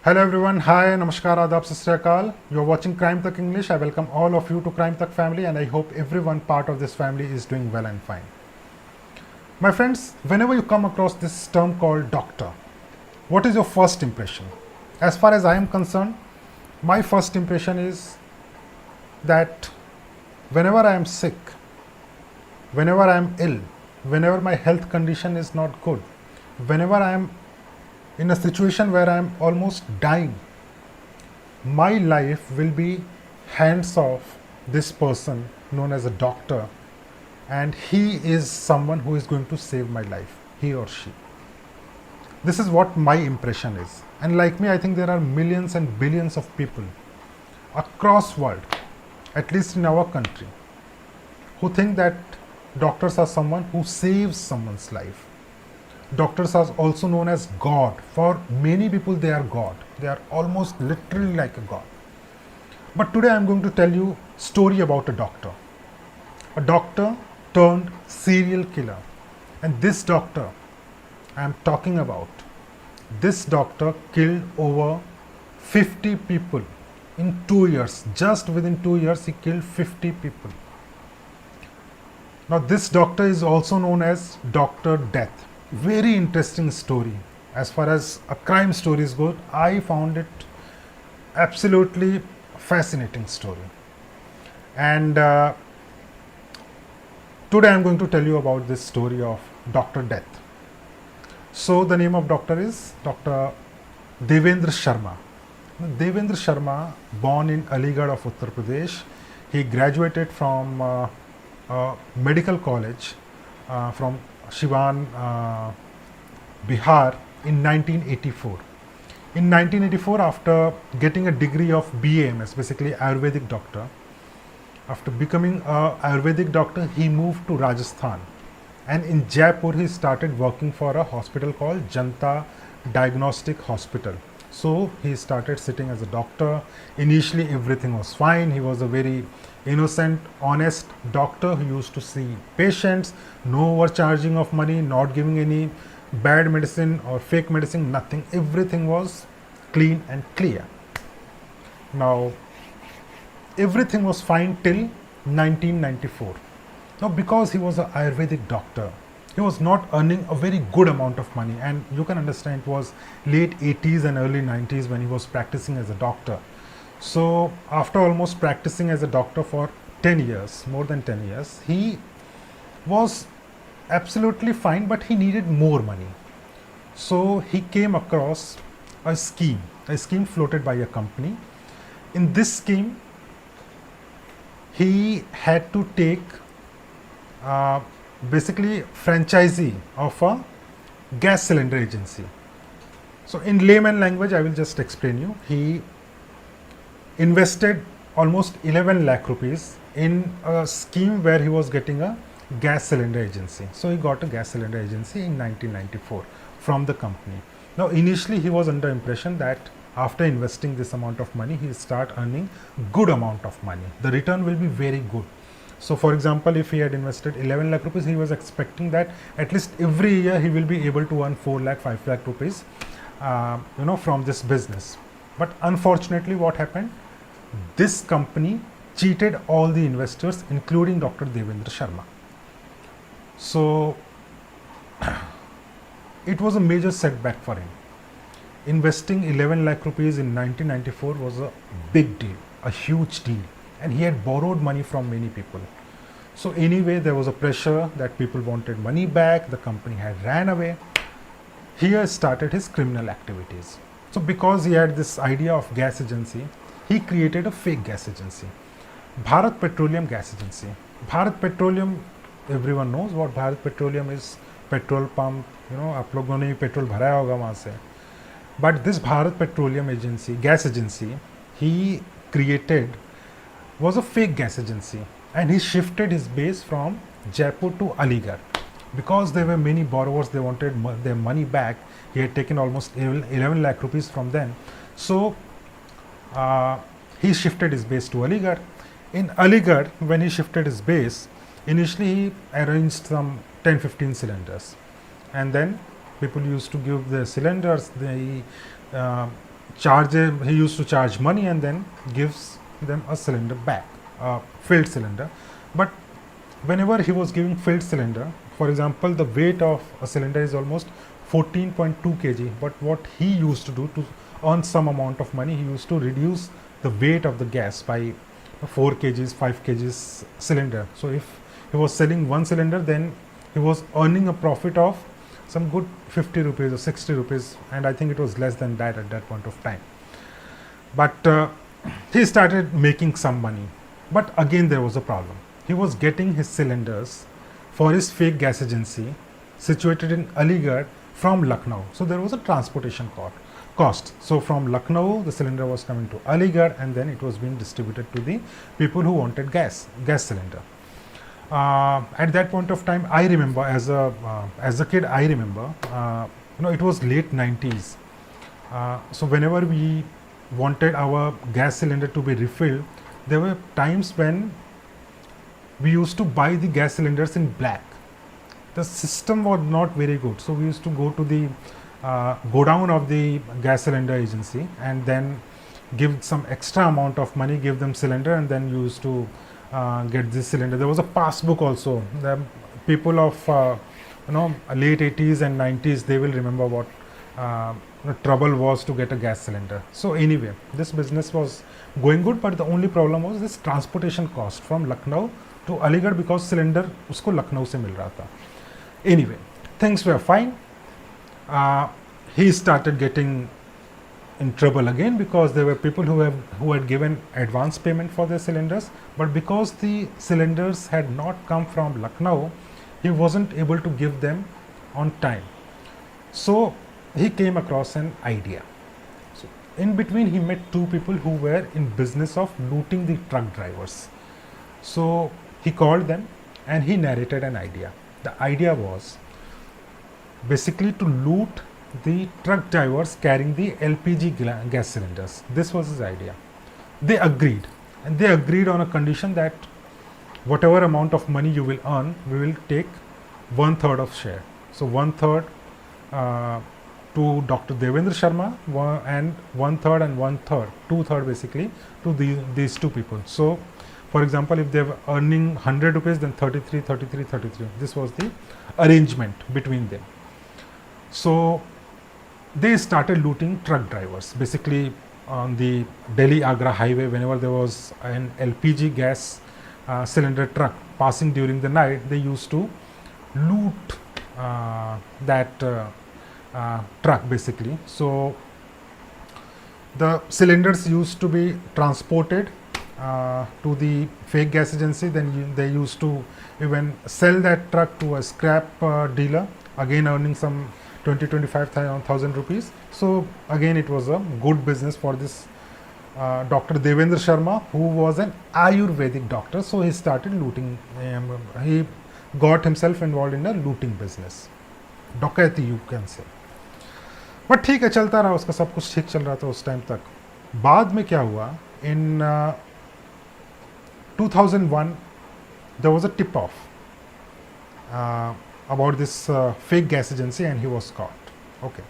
Hello everyone, hi, namaskar, adab, sat sri akal. You're watching Crime Tak English. I welcome all of you to Crime Tak family and I hope everyone part of this family is doing well and fine. My friends, whenever you come across this term called doctor, what is your first impression? As far as I am concerned, my first impression is that whenever I am sick, whenever I am ill, whenever my health condition is not good, whenever I am in a situation where I am almost dying, my life will be hands off this person known as a doctor, and he is someone who is going to save my life, he or she. This is what my impression is. And like me, I think there are millions and billions of people across world, at least in our country, who think that doctors are someone who saves someone's life. Doctors are also known as God. For many people, they are God. They are almost literally like a God. But today I am going to tell you a story about a doctor. A doctor turned serial killer. And this doctor I am talking about, this doctor killed over 50 people in 2 years. Just within 2 years, he killed 50 people. Now, this doctor is also known as Dr. Death. Very interesting story. As far as a crime stories go, I found it absolutely fascinating story. And today I am going to tell you about this story of Dr. Death. So the name of doctor is Dr. Devendra Sharma. Devendra Sharma, born in Aligarh of Uttar Pradesh, he graduated from a medical college from Siwan, Bihar in 1984. In 1984, after getting a degree of BAMS, basically Ayurvedic doctor, after becoming a Ayurvedic doctor, he moved to Rajasthan. And in Jaipur, he started working for a hospital called Janta Diagnostic Hospital. So he started sitting as a doctor. Initially, everything was fine. He was a very innocent, honest doctor who used to see patients, no overcharging of money, not giving any bad medicine or fake medicine, nothing. Everything was clean and clear. Now, everything was fine till 1994. Now, because he was an Ayurvedic doctor, he was not earning a very good amount of money, and you can understand it was late 80s and early 90s when he was practicing as a doctor. So after almost practicing as a doctor for 10 years, more than 10 years, he was absolutely fine, but he needed more money. So he came across a scheme floated by a company. In this scheme, he had to take basically franchisee of a gas cylinder agency. So in layman language, I will just explain you. He invested almost 11 lakh rupees in a scheme where he was getting a gas cylinder agency. So he got a gas cylinder agency in 1994 from the company. Now initially he was under impression that after investing this amount of money, he will start earning good amount of money. The return will be very good. So for example, if he had invested 11 lakh rupees, he was expecting that at least every year he will be able to earn 4 lakh, 5 lakh rupees, from this business. But unfortunately, what happened? This company cheated all the investors, including Dr. Devendra Sharma. So it was a major setback for him. Investing 11 lakh rupees in 1994 was a big deal, a huge deal, and he had borrowed money from many people. So anyway, there was a pressure that people wanted money back, the company had ran away. Here started his criminal activities. So because he had this idea of gas agency, he created a fake gas agency, Bharat Petroleum Gas Agency. Bharat Petroleum, everyone knows what Bharat Petroleum is, petrol pump, आप लोगों ने petrol भराया होगा वहाँ से. But this Bharat Petroleum Agency, gas agency, he created was a fake gas agency, and he shifted his base from Jaipur to Aligarh. Because there were many borrowers, they wanted their money back. He had taken almost 11 lakh rupees from them. So he shifted his base to Aligarh. In Aligarh, when he shifted his base, initially he arranged some 10-15 cylinders, and then people used to give the cylinders. They he used to charge money and then gives them a cylinder back, a filled cylinder. But whenever he was giving filled cylinder, for example, the weight of a cylinder is almost 14.2 kg, but what he used to do to earn some amount of money, he used to reduce the weight of the gas by 4 kgs, 5 kgs cylinder. So if he was selling one cylinder, then he was earning a profit of some good 50 rupees or 60 rupees, and I think it was less than that at that point of time. But he started making some money. But again, there was a problem. He was getting his cylinders for his fake gas agency situated in Aligarh from Lucknow. So there was a transportation cost. So from Lucknow, the cylinder was coming to Aligarh, and then it was being distributed to the people who wanted gas cylinder. At that point of time, I remember as a kid, I remember, it was late 90s. So whenever we wanted our gas cylinder to be refilled, there were times when we used to buy the gas cylinders in black. The system was not very good, so we used to go to the godown of the gas cylinder agency and then give some extra amount of money, give them cylinder, and then used to get this cylinder. There was a passbook also. The people of late 80s and 90s, they will remember what the trouble was to get a gas cylinder. So anyway, this business was going good, but the only problem was this transportation cost from Lucknow to Aligarh, because cylinder usko Lucknow se mil raha tha. Anyway, things were fine. He started getting in trouble again because there were people who had given advance payment for their cylinders, but because the cylinders had not come from Lucknow, he wasn't able to give them on time. So he came across an idea. So in between, he met two people who were in business of looting the truck drivers. So he called them and he narrated an idea. The idea was basically to loot the truck drivers carrying the LPG gas cylinders. This was his idea. They agreed, and they agreed on a condition that whatever amount of money you will earn, we will take 1/3 of share. So 1/3 to Dr. Devendra Sharma, and 1/3 and 1/3, 2/3 basically to these two people. So for example, if they were earning 100 rupees, then 33, 33, 33. This was the arrangement between them. So they started looting truck drivers. Basically, on the Delhi-Agra highway, whenever there was an LPG gas cylinder truck passing during the night, they used to loot that truck basically. So the cylinders used to be transported to the fake gas agency. Then they used to even sell that truck to a scrap dealer, again earning some 20-25,000 rupees. So again, it was a good business for this Dr. Devendra Sharma, who was an Ayurvedic doctor. So he started looting. He got himself involved in a looting business, डकैती you can say. But ठीक है, चलता रहा उसका, सब कुछ ठीक चल रहा था उस टाइम तक. बाद में क्या हुआ, in 2001 there was a tip off about this fake gas agency, and he was caught. Okay,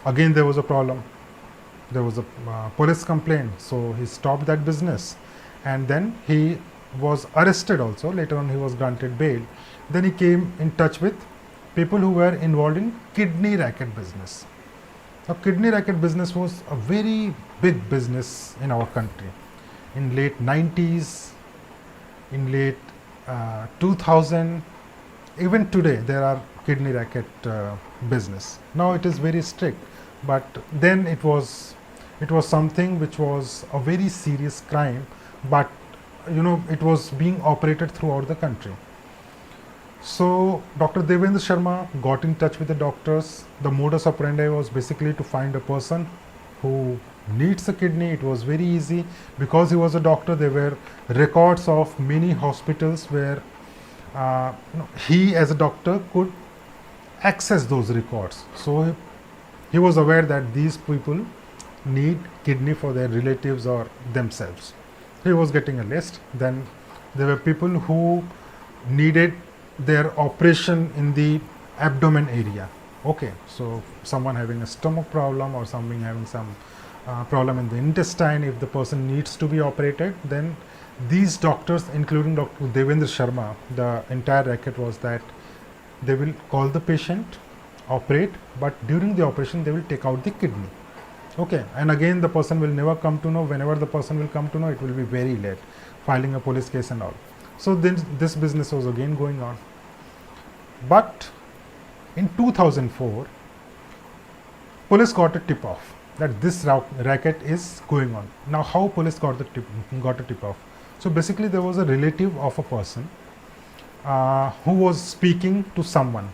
again there was a problem. There was a police complaint, so he stopped that business, and then he was arrested also. Later on he was granted bail. Then he came in touch with people who were involved in kidney racket business. Now kidney racket business was a very big business in our country. In late 90s, in late 2000, even today there are kidney racket business. Now it is very strict, but then it was something which was a very serious crime, but it was being operated throughout the country. So Dr. Devendra Sharma got in touch with the doctors. The modus operandi was basically to find a person who needs a kidney. It was very easy because he was a doctor. There were records of many hospitals where he as a doctor could access those records. So he was aware that these people need kidney for their relatives or themselves. He was getting a list. Then there were people who needed their operation in the abdomen area. Okay, so someone having a stomach problem or someone having some problem in the intestine, if the person needs to be operated, then these doctors, including Dr. Devendra Sharma, the entire racket was that they will call the patient, operate, but during the operation they will take out the kidney. Okay, and again the person will never come to know. Whenever the person will come to know, it will be very late, filing a police case and all. So then this business was again going on. But in 2004, police got a tip off that this racket is going on. Now, how police got a tip off? So basically, there was a relative of a person who was speaking to someone,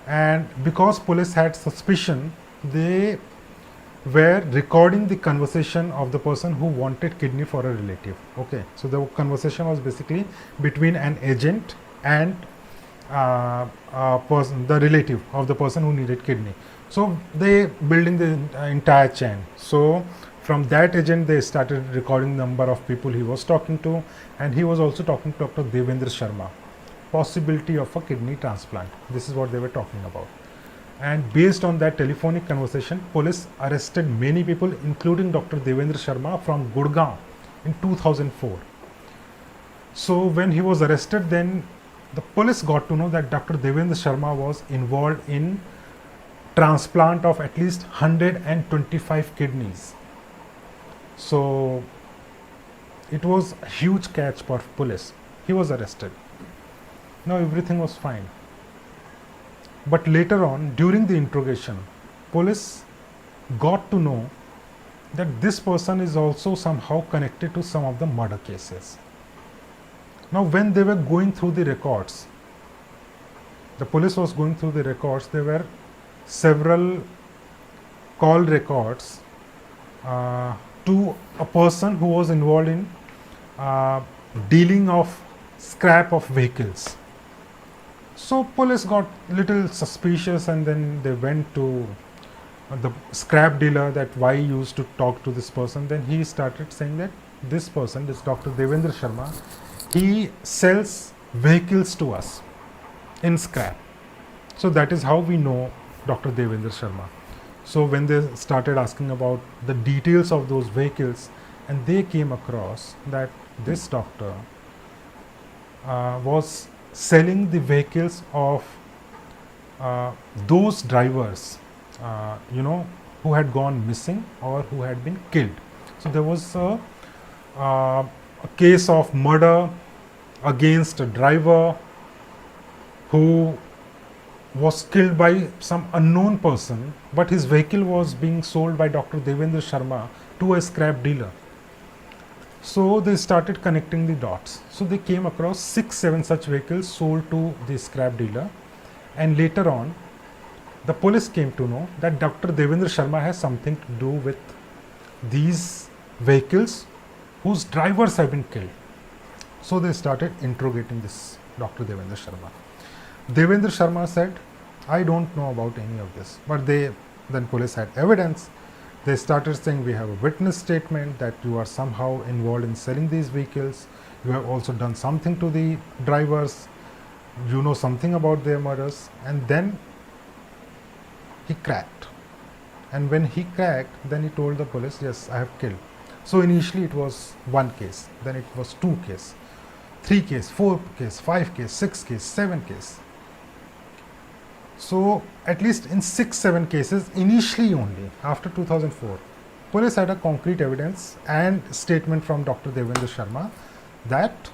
and because police had suspicion, they were recording the conversation of the person who wanted kidney for a relative. Okay, so the conversation was basically between an agent and the relative of the person who needed kidney. So they building the entire chain. So from that agent they started recording number of people he was talking to, and he was also talking to Dr. Devendra Sharma, possibility of a kidney transplant. This is what they were talking about. And based on that telephonic conversation, police arrested many people, including Dr. Devendra Sharma from Gurgaon in 2004. So when he was arrested, then the police got to know that Dr. Devendra Sharma was involved in transplant of at least 125 kidneys. So it was a huge catch for police. He was arrested. Now everything was fine. But later on, during the interrogation, police got to know that this person is also somehow connected to some of the murder cases. Now, when they were going through the records, the police was going through the records, there were several call records to a person who was involved in dealing of scrap of vehicles. So police got little suspicious, and then they went to the scrap dealer that why he used to talk to this person. Then he started saying that this person, this Dr. Devendra Sharma, he sells vehicles to us in scrap. So that is how we know Dr. Devendra Sharma. So when they started asking about the details of those vehicles, and they came across that this doctor was selling the vehicles of those drivers, who had gone missing or who had been killed. So there was a case of murder against a driver who was killed by some unknown person, but his vehicle was being sold by Dr. Devendra Sharma to a scrap dealer. So they started connecting the dots. So they came across 6-7 such vehicles sold to the scrap dealer, and later on the police came to know that Dr. Devendra Sharma has something to do with these vehicles whose drivers have been killed. So they started interrogating this Dr. Devendra Sharma. Devendra Sharma said, I don't know about any of this, but then police had evidence. They started saying, we have a witness statement that you are somehow involved in selling these vehicles. You have also done something to the drivers. You know something about their murders. And then he cracked. And when he cracked, then he told the police, yes, I have killed. So initially it was 1 case, then it was 2 case, 3 case, 4 case, 5 case, 6 case, 7 case. So at least in 6-7 cases, initially only after 2004, police had a concrete evidence and statement from Dr. Devendra Sharma that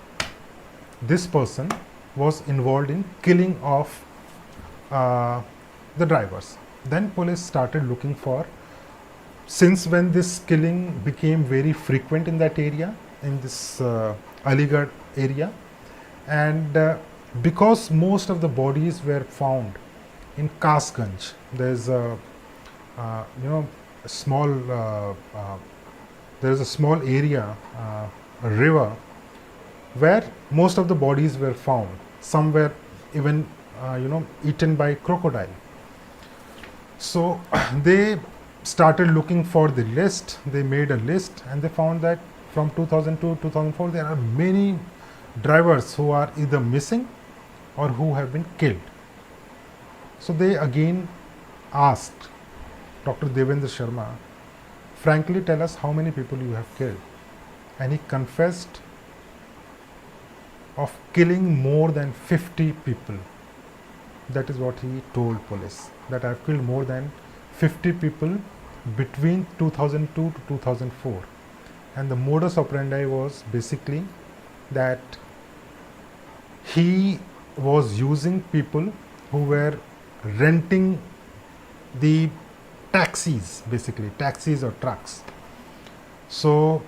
this person was involved in killing of the drivers. Then police started looking for, since when this killing became very frequent in that area, in this Aligarh area, and because most of the bodies were found in Kasganj, there is a small area, a river, where most of the bodies were found. Some were even eaten by crocodile. So they started looking for the list. They made a list, and they found that from 2002 to 2004 there are many drivers who are either missing or who have been killed. So they again asked Dr. Devendra Sharma, frankly tell us how many people you have killed. And he confessed of killing more than 50 people. That is what he told police, that I have killed more than 50 people between 2002 to 2004. And the modus operandi was basically that he was using people who were renting the taxis, basically taxis or trucks. So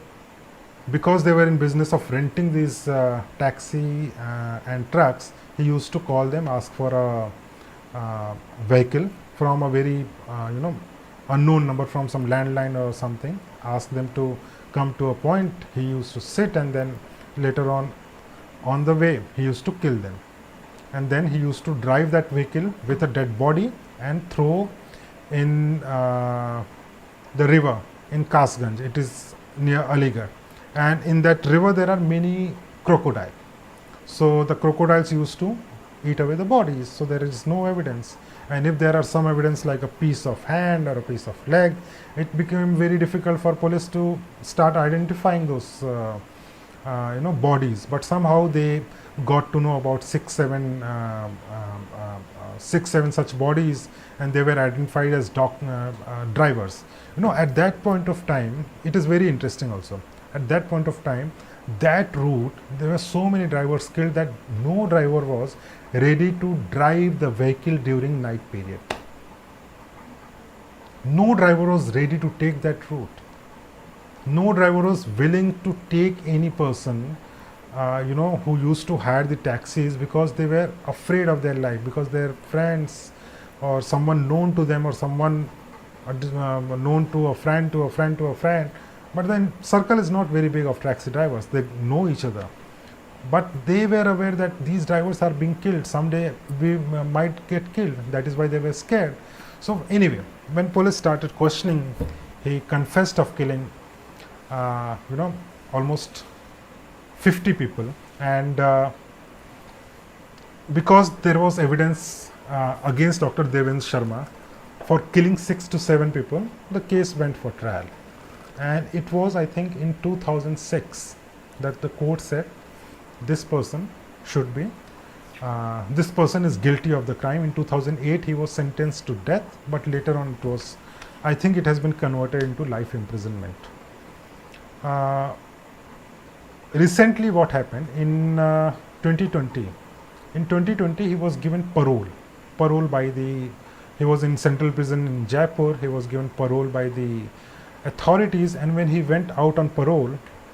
because they were in business of renting these taxi and trucks, he used to call them, ask for a vehicle from a very unknown number, from some landline or something, ask them to come to a point. He used to sit, and then later on the way he used to kill them, and then he used to drive that vehicle with a dead body and throw in the river in Kasganj. It is near Aligarh, and in that river there are many crocodiles. So the crocodiles used to eat away the bodies, so there is no evidence. And if there are some evidence like a piece of hand or a piece of leg, it became very difficult for police to start identifying those bodies. But somehow they got to know about six, seven such bodies, and they were identified as drivers. At that point of time, it is very interesting also. At that point of time, that route, there were so many drivers killed that no driver was ready to drive the vehicle during night period. No driver was ready to take that route. No driver was willing to take any person who used to hire the taxis, because they were afraid of their life, because their friends or someone known to them, or someone known to a friend to a friend to a friend. But then circle is not very big of taxi drivers, they know each other, but they were aware that these drivers are being killed, someday we might get killed. That is why they were scared. So anyway, when police started questioning, he confessed of killing almost 50 people. And because there was evidence against Dr. Devendra Sharma for killing 6 to 7 people, the case went for trial. And it was, I think, in 2006 that the court said this person should be, this person is guilty of the crime. In 2008 he was sentenced to death, but later on it was, I think it has been converted into life imprisonment. Recently what happened in 2020, in 2020 he was given parole by the, he was in central prison in Jaipur, he was given parole by the authorities, and when he went out on parole,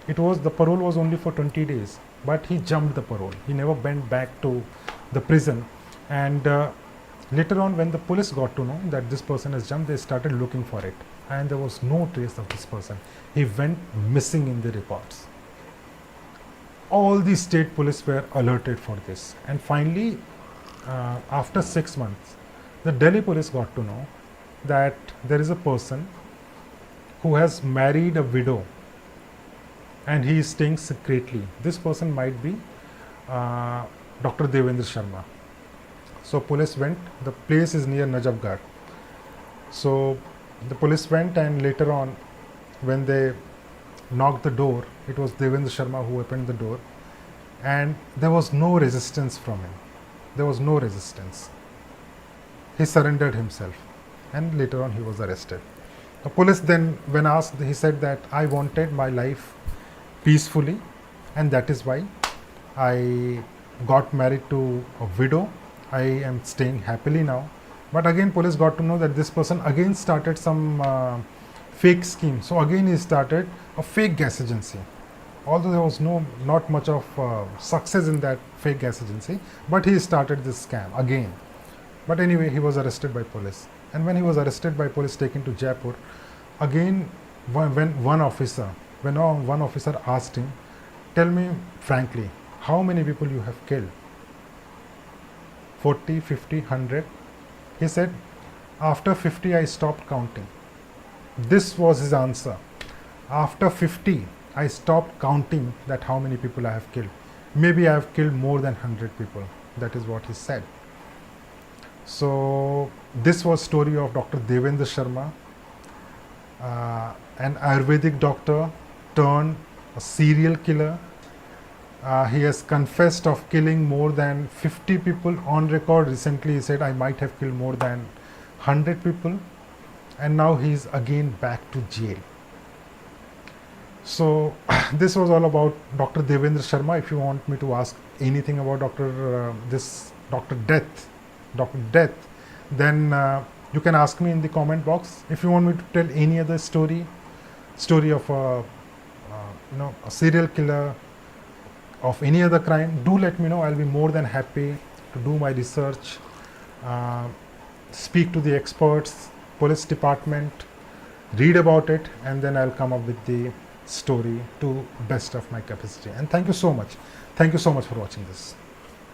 the parole was only for 20 days, but he jumped the parole. He never went back to the prison. And later on, when the police got to know that this person has jumped, they started looking for it, and there was no trace of this person. He went missing in the records. All the state police were alerted for this, and finally after 6 months, the Delhi police got to know that there is a person who has married a widow and he is staying secretly. This person might be Dr. Devendra Sharma. So police went, the place is near Najafgarh. So the police went, and later on when they knocked the door, it was Devendra Sharma who opened the door, and there was no resistance from him. There was no resistance. He surrendered himself, and later on he was arrested. The police then, when asked, he said that I wanted my life peacefully, and that is why I got married to a widow. I am staying happily now. But again police got to know that this person again started some fake scheme. So again he started a fake gas agency. Although there was not much of success in that fake gas agency, but he started this scam again. But anyway, he was arrested by police. And when he was arrested by police, taken to Jaipur, again when one officer asked him, tell me frankly, how many people you have killed? 40, 50, 100? He said, after 50 I stopped counting. This was his answer. After 50 I stopped counting that how many people I have killed. Maybe I have killed more than 100 people. That is what he said. So this was story of Dr. Devendra Sharma, an Ayurvedic doctor turned a serial killer. He has confessed of killing more than 50 people on record. Recently he said, I might have killed more than 100 people, and now he is again back to jail. So this was all about Dr. Devendra Sharma. If you want me to ask anything about Dr. Death, then you can ask me in the comment box. If you want me to tell any other story of a serial killer, of any other crime, do let me know. I'll be more than happy to do my research, speak to the experts, police department, read about it, and then I'll come up with the story to best of my capacity. And thank you so much. Thank you so much for watching this.